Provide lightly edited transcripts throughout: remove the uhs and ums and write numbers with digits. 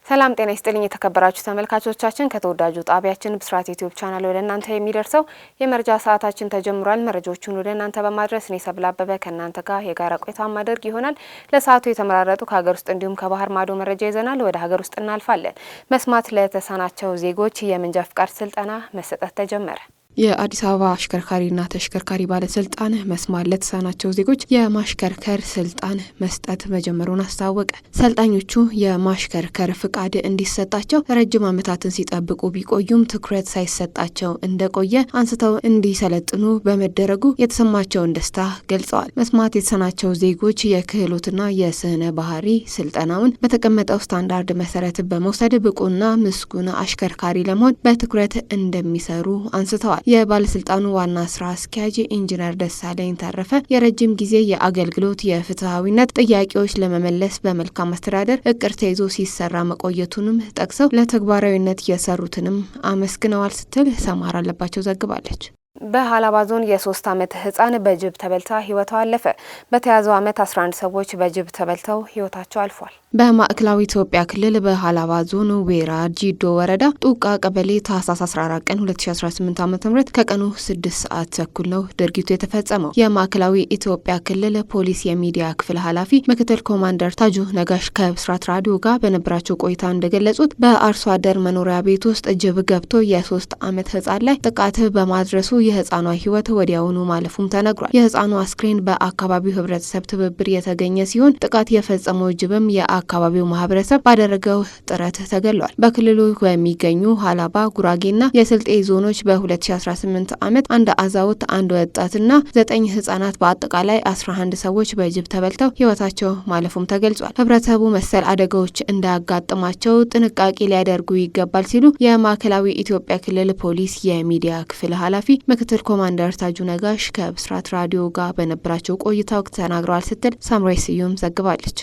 ሰላም ጤና ይስጥልኝ የተከበራችሁ ተመልካቾቻችን ከተወዳጁ ጣቢያችን ብስራት ዩቲዩብ ቻናል ወደ እናንተ የሚደርሰው የመረጃ ሰዓታችን ተጀምሯል። መረጃዎቹን ወደ እናንተ በማድረስ እኔ ሰብለ አበበ ከእናንተ ጋር የጋራ ቆይታ ማድረግ ይሆናል። ለሰዓቱ የተመራረጡ ከሀገር ውስጥ እንዲሁም ከባህር ማዶ መረጃ ይዘናል። ወደ ሀገር ውስጥ እናልፋለን። መስማት ለተሳናቸው ዜጎች የመንጃ ፍቃድ ስልጠና መሰጠት ተጀመረ። የአዲስ አበባ አሽከርካሪና ተሽከርካሪ ባለስልጣን መስማት ለተሳናቸው ዜጎች የማሽከርከር ስልጣን መስጠት መጀመሩን አስታወቀ። ሰልጣኞቹ የማሽከርከር ፍቃድ እንዲሰጣቸው ረጅም ዓመታትን ሲጠብቁ ቢቆዩም ትኩረት ሳይሰጣቸው እንደቆየ አንስተው እንዲሰለጥኑ በመደረጉ የተሰማቸውን ደስታ ገልጸዋል። መስማት የተሳናቸው ዜጎች የክህሎትና የስነ ባህሪ ስልጠናውን በተቀመጠው ስታንዳርድ መሰረት በመውሰድ ብቁና ምስጉን አሽከርካሪ ለመሆን በትኩረት እንደሚሰሩ አንስተዋል። የባለስልጣኑ ዋና ስራ አስኪያጅ ኢንጂነር ደሳለኝ ተረፈ የረጅም ጊዜ የአገልግሎት የፍትሃዊነት ጥያቄዎች ለመመለስ በመልካም አስተዳደር እቅድ ተይዞ ሲሰራ መቆየቱንም ጠቅሰው ለተግባራዊነት የሰሩትንም አመስግነዋል ስትል ሰማር አለባቸው ዘግባለች። በሀላባ ዞን የ3 ዓመት ህፃን በጅብ ተበልታ ህይወቷ አለፈ። በተያዘው ዓመት 11 ሰዎች በጅብ ተበልተው ህይወታቸው አልፏል። በማዕከላዊ ኢትዮጵያ ክልል በሀላባ ዞን ዌራ ጂዶ ወረዳ ጡቃ ቀበሌ ታህሳስ 14 ቀን 2018 ዓ.ም ከቀኑ 6 ሰዓት ተኩል ነው ድርጊቱ የተፈጸመው። የማዕከላዊ ኢትዮጵያ ክልል ፖሊስ የሚዲያ ክፍል ኃላፊ ምክትል ኮማንደር ታጁ ነጋሽ ከብስራት ራዲዮ ጋር በነበራቸው ቆይታ እንደገለጹት በአርሶ አደር መኖሪያ ቤት ውስጥ ጅብ ገብቶ የ3 ዓመት ህፃን ላይ ጥቃት በማድረሱ የህፃኗ ህይወት ወዲያውኑ ማለፉም ተነግሯል። የህፃኑ አስክሬን በአካባቢው ህብረተሰብ ትብብር የተገኘ ሲሆን ጥቃት የፈጸመው ጅብም የአካባቢው ማህበረሰብ ባደረገው ጥረት ተገሏል። በክልሉ በሚገኙ ሀላባ፣ ጉራጌና የስልጤ ዞኖች በ2018 ዓመት አንድ አዛውንት፣ አንድ ወጣትና 9 ህጻናት በአጠቃላይ 11 ሰዎች በጅብ ተበልተው ህይወታቸው ማለፉም ተገልጿል። ህብረተሰቡ መሰል አደጋዎች እንዳያጋጥማቸው ጥንቃቄ ሊያደርጉ ይገባል ሲሉ የማዕከላዊ ኢትዮጵያ ክልል ፖሊስ የሚዲያ ክፍል ኃላፊ ምክትል ኮማንደር ታጁ ነጋሽ ከብስራት ራዲዮ ጋር በነበራቸው ቆይታ ወቅት ተናግረዋል ስትል ሳምራይ ስዩም ዘግባለች።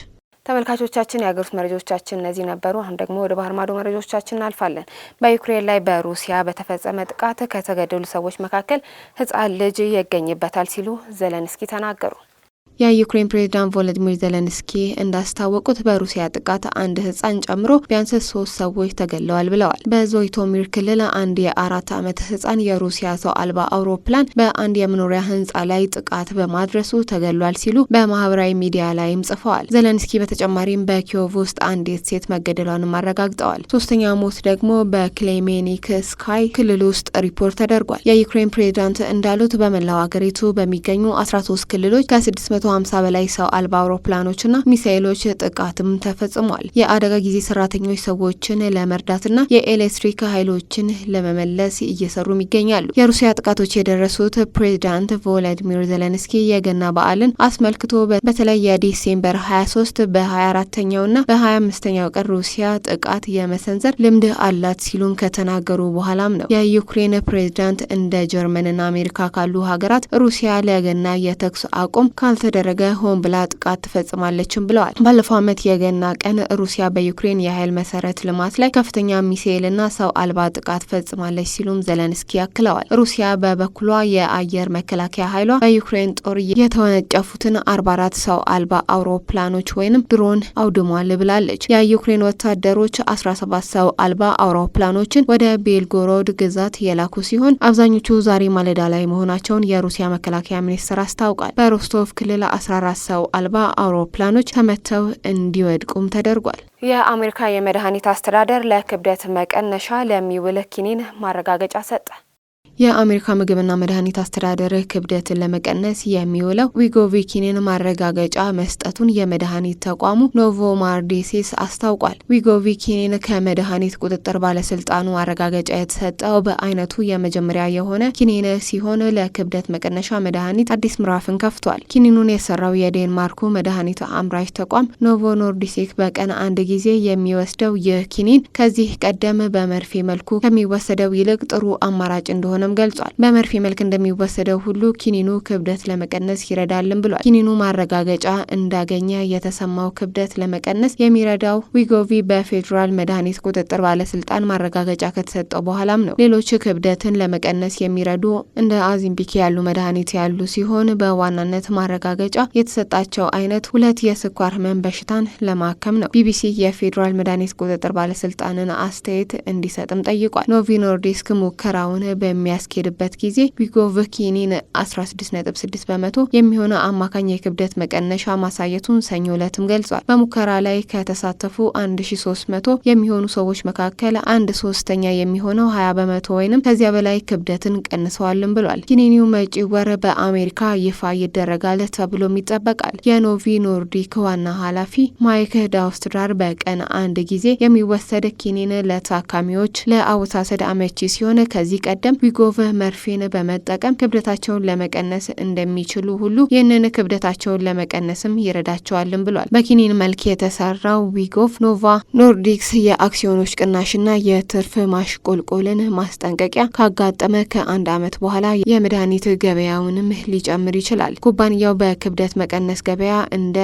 ተመልካቾቻችን የሀገር ውስጥ መረጃዎቻችን እነዚህ ነበሩ። አሁን ደግሞ ወደ ባህር ማዶ መረጃዎቻችን እናልፋለን። በዩክሬን ላይ በሩሲያ በተፈጸመ ጥቃት ከተገደሉ ሰዎች መካከል ህጻን ልጅ ይገኝበታል ሲሉ ዘለንስኪ ተናገሩ። የዩክሬን ፕሬዝዳንት ቮሎዲሚር ዜሌንስኪ እንዳስታወቁት በሩሲያ ጥቃት አንድ ህጻን ጨምሮ ቢያንስ 3 ሰዎች ተገድለዋል ብለዋል። በዞይቶሚር ክልል አንድ የ4 ዓመት ህጻን የሩሲያ ሰው አልባ አውሮፕላን በአንድ የመኖሪያ ህንጻ ላይ ጥቃት በማድረሱ ተገድሏል ሲሉ በማህበራዊ ሚዲያ ላይም ጽፈዋል። ዜሌንስኪ በተጨማሪም በኪዮቭ ውስጥ አንዲት ሴት መገደሏንም አረጋግጠዋል። ሶስተኛው ሞት ደግሞ በክሌሜኒክስካይ ክልል ውስጥ ሪፖርት ተደርጓል። የዩክሬን ፕሬዝዳንት እንዳሉት በመላው ሀገሪቱ በሚገኙ 13 ክልሎች ከ650 በላይ ሰው አልባ አውሮፕላኖችና ሚሳኤሎች ጥቃትም ተፈጽሟል። የአደጋ ጊዜ ሰራተኞች ሰዎችን ለመርዳትና የኤሌክትሪክ ኃይሎችን ለመመለስ እየሰሩም ይገኛሉ። የሩሲያ ጥቃቶች የደረሱት ፕሬዝዳንት ቮሎዲሚር ዜሌንስኪ የገና በዓልን አስመልክቶ በተለይ የዲሴምበር 23 በ24ኛውና በ25ኛው ቀን ሩሲያ ጥቃት የመሰንዘር ልምድ አላት ሲሉም ከተናገሩ በኋላም ነው። የዩክሬን ፕሬዝዳንት እንደ ጀርመንና አሜሪካ ካሉ ሀገራት ሩሲያ ለገና የተኩስ አቁም ካልተደረገ ሆን ብላ ጥቃት ትፈጽማለችም ብለዋል። ባለፈው ዓመት የገና ቀን ሩሲያ በዩክሬን የኃይል መሰረት ልማት ላይ ከፍተኛ ሚሳኤልና ሰው አልባ ጥቃት ፈጽማለች ሲሉም ዜሌንስኪ ያክለዋል። ሩሲያ በበኩሏ የአየር መከላከያ ኃይሏ በዩክሬን ጦር የተወነጨፉትን 44 ሰው አልባ አውሮፕላኖች ወይንም ድሮን አውድሟል ብላለች። የዩክሬን ወታደሮች 17 ሰው አልባ አውሮፕላኖችን ወደ ቤልጎሮድ ግዛት የላኩ ሲሆን አብዛኞቹ ዛሬ ማለዳ ላይ መሆናቸውን የሩሲያ መከላከያ ሚኒስቴር አስታውቋል። በሮስቶቭ ክልል 14 ሰው አልባ አውሮፕላኖች ተመተው እንዲወድቁም ተደርጓል። የአሜሪካ የመድኃኒት አስተዳደር ለክብደት መቀነሻ ለሚውል ኪኒን ማረጋገጫ ሰጠ። የአሜሪካ ምግብና መድኃኒት አስተዳደር ክብደትን ለመቀነስ የሚውለው ዊጎቪ ኪኒን ማረጋገጫ መስጠቱን የመድኃኒት ተቋሙ ኖቮማርዲሲስ አስታውቋል። ዊጎቪ ኪኒን ከመድኃኒት ቁጥጥር ባለስልጣኑ ማረጋገጫ የተሰጠው በአይነቱ የመጀመሪያ የሆነ ኪኒን ሲሆን ለክብደት መቀነሻ መድኃኒት አዲስ ምዕራፍን ከፍቷል። ኪኒኑን የሰራው የዴንማርኩ መድኃኒት አምራች ተቋም ኖቮ ኖርዲሲክ በቀን አንድ ጊዜ የሚወስደው ይህ ኪኒን ከዚህ ቀደም በመርፌ መልኩ ከሚወሰደው ይልቅ ጥሩ አማራጭ እንደሆነ እንደሆነም ገልጿል። በመርፌ መልክ እንደሚወሰደው ሁሉ ኪኒኑ ክብደት ለመቀነስ ይረዳልም ብሏል። ኪኒኑ ማረጋገጫ እንዳገኘ የተሰማው ክብደት ለመቀነስ የሚረዳው ዊጎቪ በፌዴራል መድኃኒት ቁጥጥር ባለስልጣን ማረጋገጫ ከተሰጠው በኋላም ነው። ሌሎች ክብደትን ለመቀነስ የሚረዱ እንደ አዚምፒክ ያሉ መድኃኒት ያሉ ሲሆን በዋናነት ማረጋገጫ የተሰጣቸው አይነት 2 የስኳር ህመም በሽታን ለማከም ነው። ቢቢሲ የፌዴራል መድኃኒት ቁጥጥር ባለስልጣንን አስተያየት እንዲሰጥም ጠይቋል። ኖቪ ኖርዲስክ ሙከራውን በሚያስኬድበት ጊዜ ዊጎቭ ኪኒን 16.6 በመቶ የሚሆነ አማካኝ የክብደት መቀነሻ ማሳየቱን ሰኞ ዕለትም ገልጿል። በሙከራ ላይ ከተሳተፉ 1300 የሚሆኑ ሰዎች መካከል 1/3 የሚሆነው 20 በመቶ ወይንም ከዚያ በላይ ክብደትን ቀንሰዋልም ብሏል። ኪኒኒው መጪ ወር በአሜሪካ ይፋ ይደረጋል ተብሎም ይጠበቃል። የኖቪ ኖርዲክ ዋና ኃላፊ ማይክ ዳውስትራር በቀን 1 ጊዜ የሚወሰድ ኪኒን ለታካሚዎች ለአወሳሰድ አመቺ ሲሆን ከዚህ ቀደም ዊጎቭ መርፌን በመጠቀም ክብደታቸውን ለመቀነስ እንደሚችሉ ሁሉ ይህንን ክብደታቸውን ለመቀነስም ይረዳቸዋልም ብሏል። በኪኒን መልክ የተሰራው ዊጎቭ ኖቫ ኖርዲክስ የአክሲዮኖች ቅናሽና የትርፍ ማሽቆልቆልን ማስጠንቀቂያ ካጋጠመ ከ1 ዓመት በኋላ የመድኃኒት ገበያውንም ሊጨምር ይችላል። ኩባንያው በክብደት መቀነስ ገበያ እንደ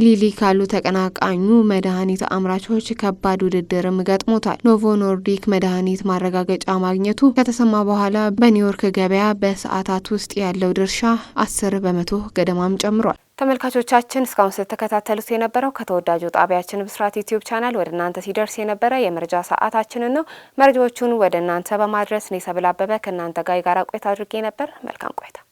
ኢሊሊ ካሉ ተቀናቃኙ መድኃኒት አምራቾች ከባድ ውድድርም ገጥሞታል። ኖቮ ኖርዲክ መድኃኒት ማረጋገጫ ማግኘቱ ከተሰማ በኋላ በኒውዮርክ ገበያ በሰዓታት ውስጥ ያለው ድርሻ 10 በመቶ ገደማም ጨምሯል። ተመልካቾቻችን እስካሁን ስትከታተሉት የነበረው ከተወዳጁ ጣቢያችን ብስራት ዩቲዩብ ቻናል ወደ እናንተ ሲደርስ የነበረ የመረጃ ሰዓታችንን ነው። መረጃዎቹን ወደ እናንተ በማድረስ እኔ ሰብል አበበ ከእናንተ ጋር የጋራ ቆይታ አድርጌ ነበር። መልካም ቆይታ